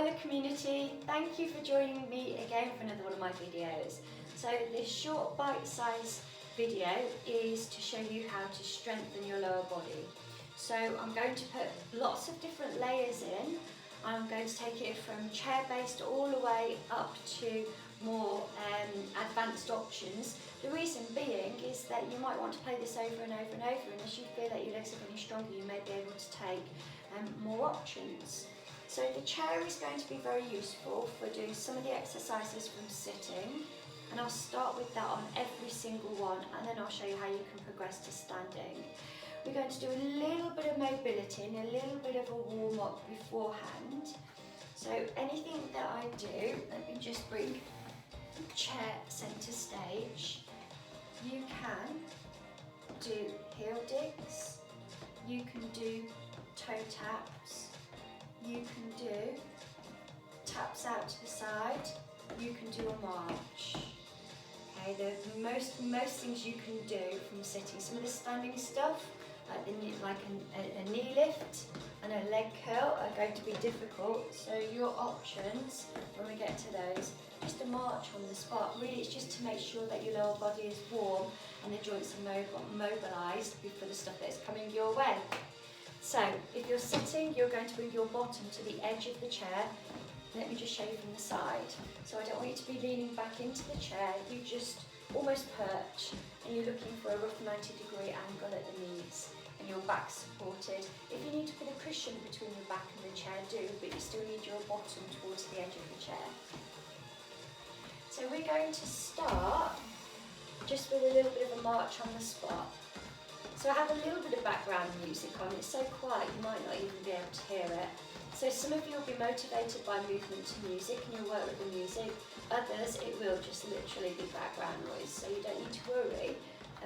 Hello community, thank you for joining me again for another one of my videos. So this short bite-sized video is to show you how to strengthen your lower body. So I'm going to put lots of different layers in. I'm going to take it from chair-based all the way up to more advanced options. The reason being is that you might want to play this over and over and over, and as you feel that your legs are getting stronger, you may be able to take more options. So the chair is going to be very useful for doing some of the exercises from sitting, and I'll start with that on every single one, and then I'll show you how you can progress to standing. We're going to do a little bit of mobility and a little bit of a warm-up beforehand. So anything that I do, let me just bring the chair centre stage. You can do heel digs, you can do toe taps, you can do taps out to the side, you can do a march. Okay, the most things you can do from sitting. Some of the standing stuff, like a knee lift and a leg curl, are going to be difficult. So your options, when we get to those, just a march on the spot. Really, it's just to make sure that your lower body is warm and the joints are mobilised for the stuff that's coming your way. So if you're sitting, you're going to bring your bottom to the edge of the chair. Let me just show you from the side. So I don't want you to be leaning back into the chair. You just almost perch, and you're looking for a rough 90-degree angle at the knees, and your back supported. If you need to put a cushion between your back and the chair, do, but you still need your bottom towards the edge of the chair. So we're going to start just with a little bit of a march on the spot. So I have a little bit of background music on. It's so quiet you might not even be able to hear it. So some of you will be motivated by movement to music and you'll work with the music. Others, it will just literally be background noise. So you don't need to worry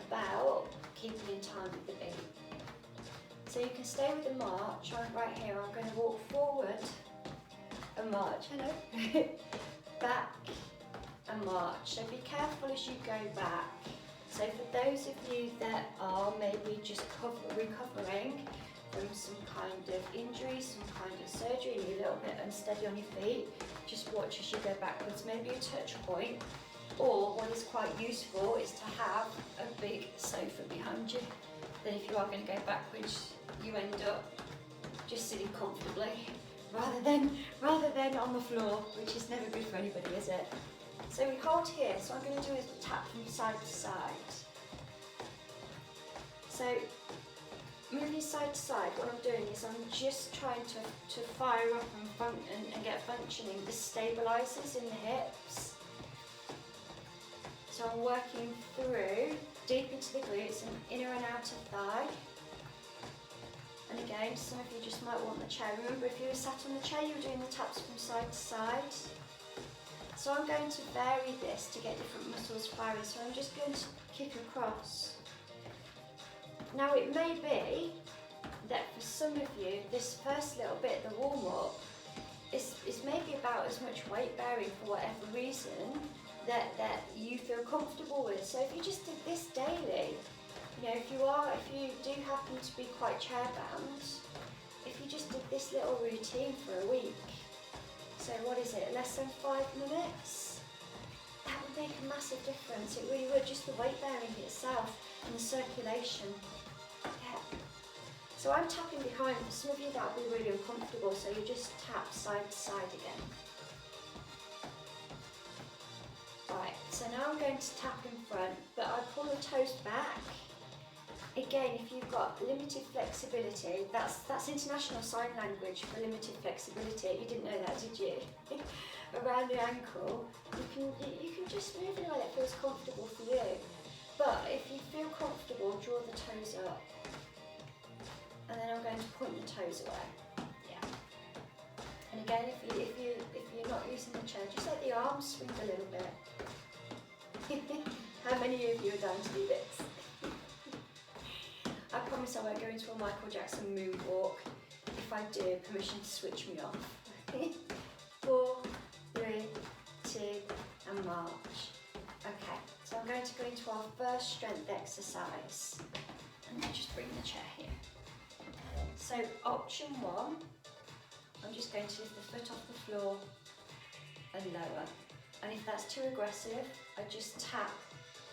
about keeping in time with the beat. So you can stay with the march. Right here, I'm going to walk forward and march. Hello. Back and march. So be careful as you go back. So for those of you that are maybe just recovering from some kind of injury, some kind of surgery, and you're a little bit unsteady on your feet, just watch as you go backwards, maybe a touch point. Or what is quite useful is to have a big sofa behind you. Then if you are going to go backwards, you end up just sitting comfortably rather than on the floor, which is never good for anybody, is it? So we hold here, so I'm going to do a tap from side to side. So moving side to side, what I'm doing is I'm just trying to fire up and get functioning the stabilisers in the hips. So I'm working through deep into the glutes and inner and outer thigh. And again, some of you just might want the chair. Remember, if you were sat on the chair, you were doing the taps from side to side. So I'm going to vary this to get different muscles firing. So I'm just going to kick across. Now it may be that for some of you, this first little bit, the warm-up, is maybe about as much weight bearing for whatever reason that you feel comfortable with. So if you just did this daily, you know, if you do happen to be quite chair bound, if you just did this little routine for a week, so what is it, less than 5 minutes? That would make a massive difference. It really would, just the weight bearing itself and the circulation. Yeah. So I'm tapping behind. For some of you that will be really uncomfortable, so you just tap side to side again. Right, so now I'm going to tap in front, but I pull the toes back. Again, if you've got limited flexibility, that's International Sign Language for limited flexibility. You didn't know that, did you? Around the ankle, you can just move in a way that feels comfortable for you. But if you feel comfortable, draw the toes up. And then I'm going to point the toes away. Yeah. And again, if you're not using the chair, just let the arms swing a little bit. How many of you are down to do this? I promise I won't go into a Michael Jackson moonwalk. If I do, permission to switch me off. 4, 3, 2, and march. Okay, so I'm going to go into our first strength exercise. And then just bring the chair here. So option 1 I'm just going to lift the foot off the floor and lower. And if that's too aggressive, I just tap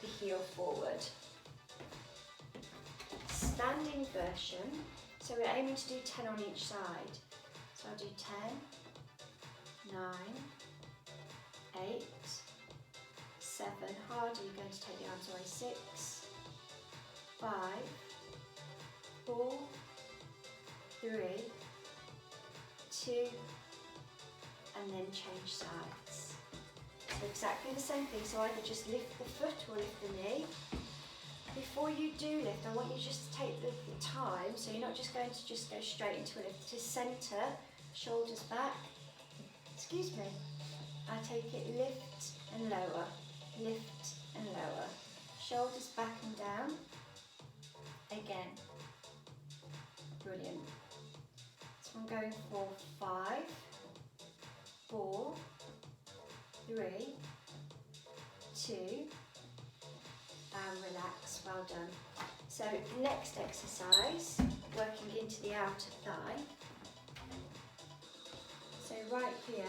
the heel forward. Standing version, so we're aiming to do 10 on each side. So I'll do 10, 9, 8, 7, harder, you're going to take the arms away, 6, 5, 4, 3, 2, and then change sides. So exactly the same thing, so either just lift the foot or lift the knee. Before you do lift, I want you just to take the time, so you're not just going to just go straight into a lift, to centre, shoulders back, excuse me, I take it lift and lower, lift and lower, shoulders back and down, again, brilliant. So I'm going for 5, 4, 3, 2, and relax, well done. So next exercise, working into the outer thigh. So right here,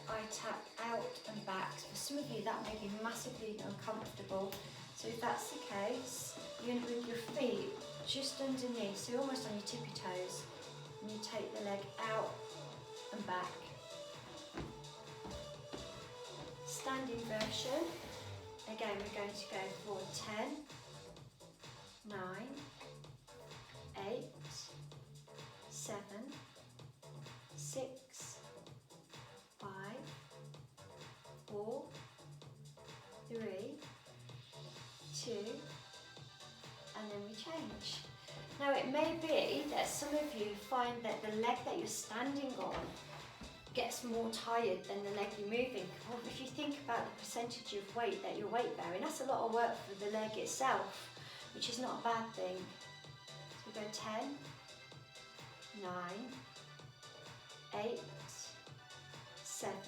I tap out and back. For some of you that may be massively uncomfortable. So if that's the case, you're going to bring your feet just underneath, so you're almost on your tippy toes. And you take the leg out and back. Standing version. Again, we're going to go for 10, 9, 8, 7, 6, 5, 4, 3, 2, and then we change. Now it may be that some of you find that the leg that you're standing on gets more tired than the leg you're moving. Well, if you think about the percentage of weight that you're weight bearing, that's a lot of work for the leg itself, which is not a bad thing. So we go 10, 9, 8, 7,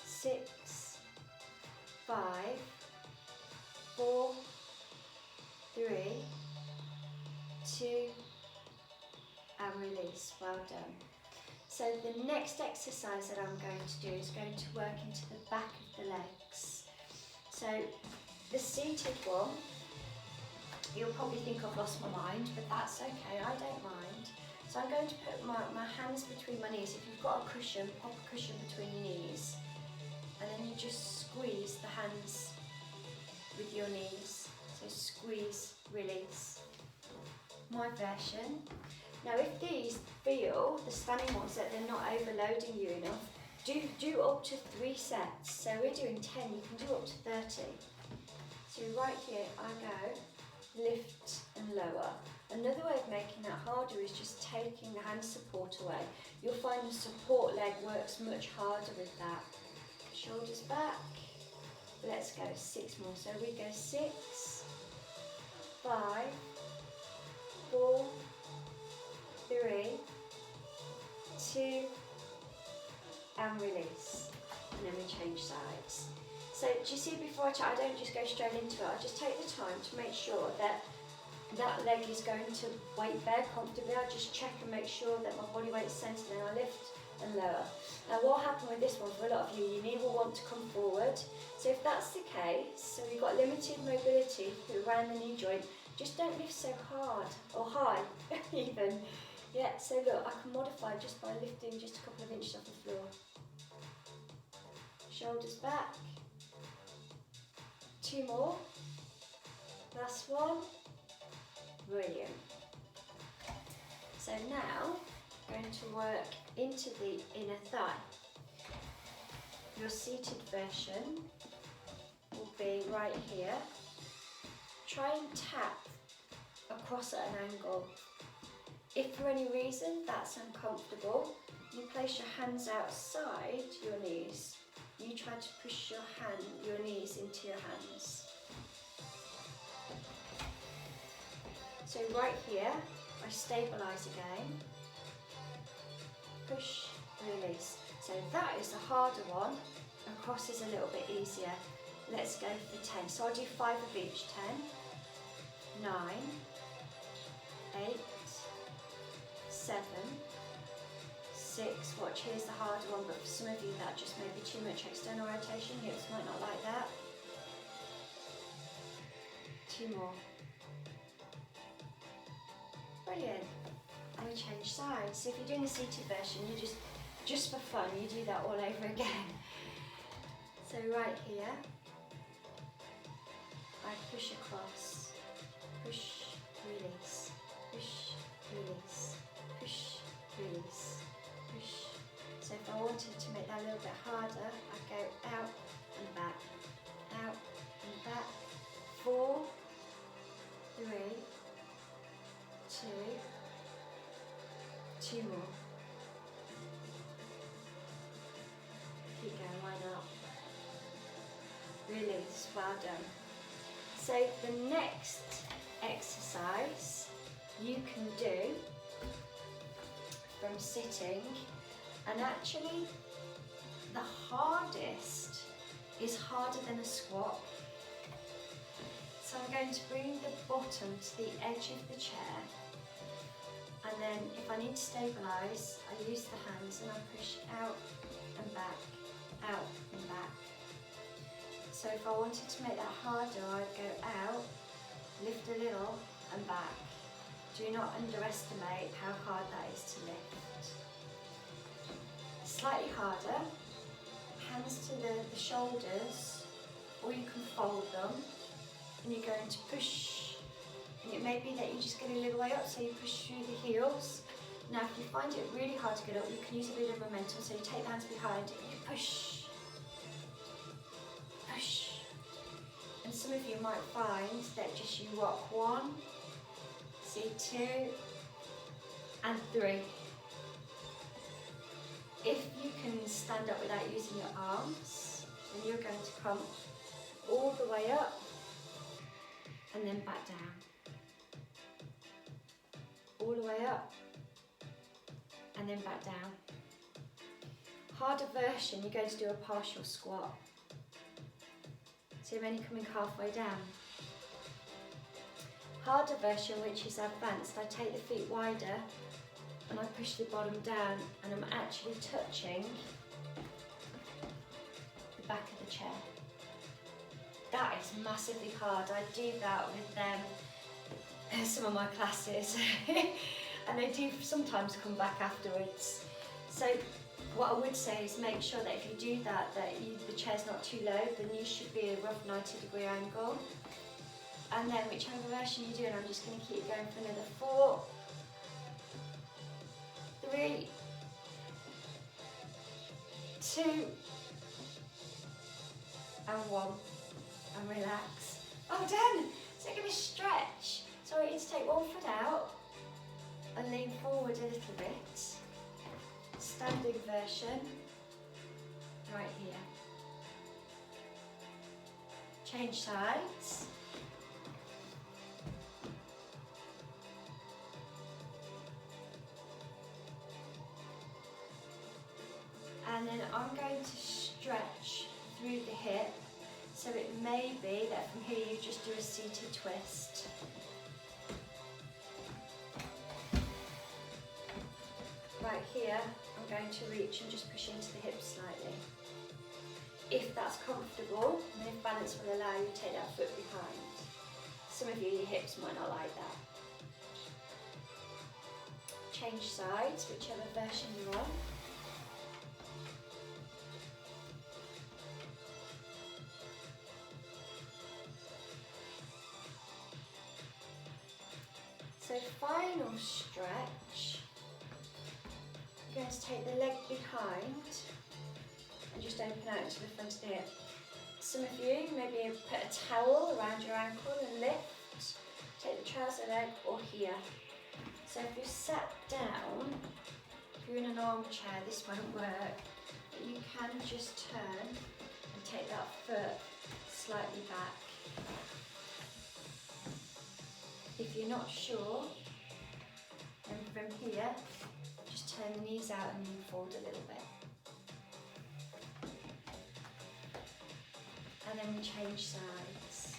6, 5, 4, 3, 2, and release. Well done. So the next exercise that I'm going to do is going to work into the back of the legs. So the seated one, you'll probably think I've lost my mind, but that's okay, I don't mind. So I'm going to put my hands between my knees. If you've got a cushion, pop a cushion between your knees. And then you just squeeze the hands with your knees. So squeeze, release. My version. Now if these feel, the standing ones, that they're not overloading you enough, do up to 3 sets. So we're doing 10, you can do up to 30. So right here I go, lift and lower. Another way of making that harder is just taking the hand support away. You'll find the support leg works much harder with that. Shoulders back, let's go 6 more. So we go 6, 5, 4, 3, 2, and release. And then we change sides. So do you see before I don't just go straight into it, I just take the time to make sure that that leg is going to weight bear comfortably. I just check and make sure that my body weight's centered, and I lift and lower. Now what happened with this one, for a lot of you, your knee will want to come forward. So if that's the case, so you've got limited mobility around the knee joint, just don't lift so hard or high even. Yeah, so look, I can modify just by lifting just a couple of inches off the floor. Shoulders back. 2 more. Last one. Brilliant. So now, I'm going to work into the inner thigh. Your seated version will be right here. Try and tap across at an angle. If for any reason that's uncomfortable, you place your hands outside your knees. You try to push your knees into your hands. So right here, I stabilise again. Push, release. So that is the harder one. Across is a little bit easier. Let's go for 10. So I'll do 5 of each. 10, 9, 8, 7, 6. Watch, here's the harder one, but for some of you that just may be too much external rotation. Hips might not like that. 2 more. Brilliant. And we change sides. So if you're doing a seated version, you just for fun, you do that all over again. So right here, I push across, push, release, push, release, push, release, push. So if I wanted to make that a little bit harder, I go out and back, out and back. 4, 3, 2, 2 more. Keep going, why not? Release, well done. So the next exercise you can do from sitting, and actually the hardest is harder than a squat. So I'm going to bring the bottom to the edge of the chair, and then if I need to stabilise, I use the hands and I push out and back, out and back. So if I wanted to make that harder, I'd go out, lift a little and back. Do not underestimate how hard that is to lift. Slightly harder, hands to the shoulders, or you can fold them, and you're going to push, and it may be that you just get a little way up, so you push through the heels. Now if you find it really hard to get up, you can use a bit of momentum, so you take the hands behind and you push, push. And some of you might find that just you rock 1, see 2 and 3. If you can stand up without using your arms, then you're going to come all the way up and then back down. All the way up and then back down. Harder version, you're going to do a partial squat. So you're only coming halfway down. Harder version, which is advanced, I take the feet wider and I push the bottom down, and I'm actually touching the back of the chair. That is massively hard. I do that with some of my classes and they do sometimes come back afterwards. So what I would say is make sure that if you do that, the chair's not too low, the knees should be a rough 90-degree angle. And then whichever version you do, and I'm just going to keep going for another 4, 3, 2 and 1, and relax. Oh, done! So you're going to stretch. So I want you to take 1 foot out and lean forward a little bit. Standing version, right here. Change sides. And then I'm going to stretch through the hip. So it may be that from here you just do a seated twist. Right here, I'm going to reach and just push into the hips slightly. If that's comfortable, and if balance will allow you to take that foot behind. Some of you, your hips might not like that. Change sides, whichever version you're on. So final stretch, you're going to take the leg behind and just open out into the front of the hip. Some of you maybe put a towel around your ankle and lift. Take the trouser leg or here. So if you're sat down, if you're in an armchair, this won't work, but you can just turn and take that foot slightly back. If you're not sure, then from here, just turn the knees out and then fold a little bit. And then we change sides.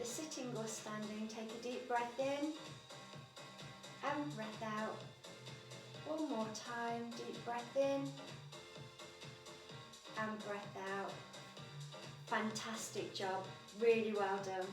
sitting or standing, take a deep breath in and breath out. One more time, deep breath in and breath out. Fantastic job, really well done.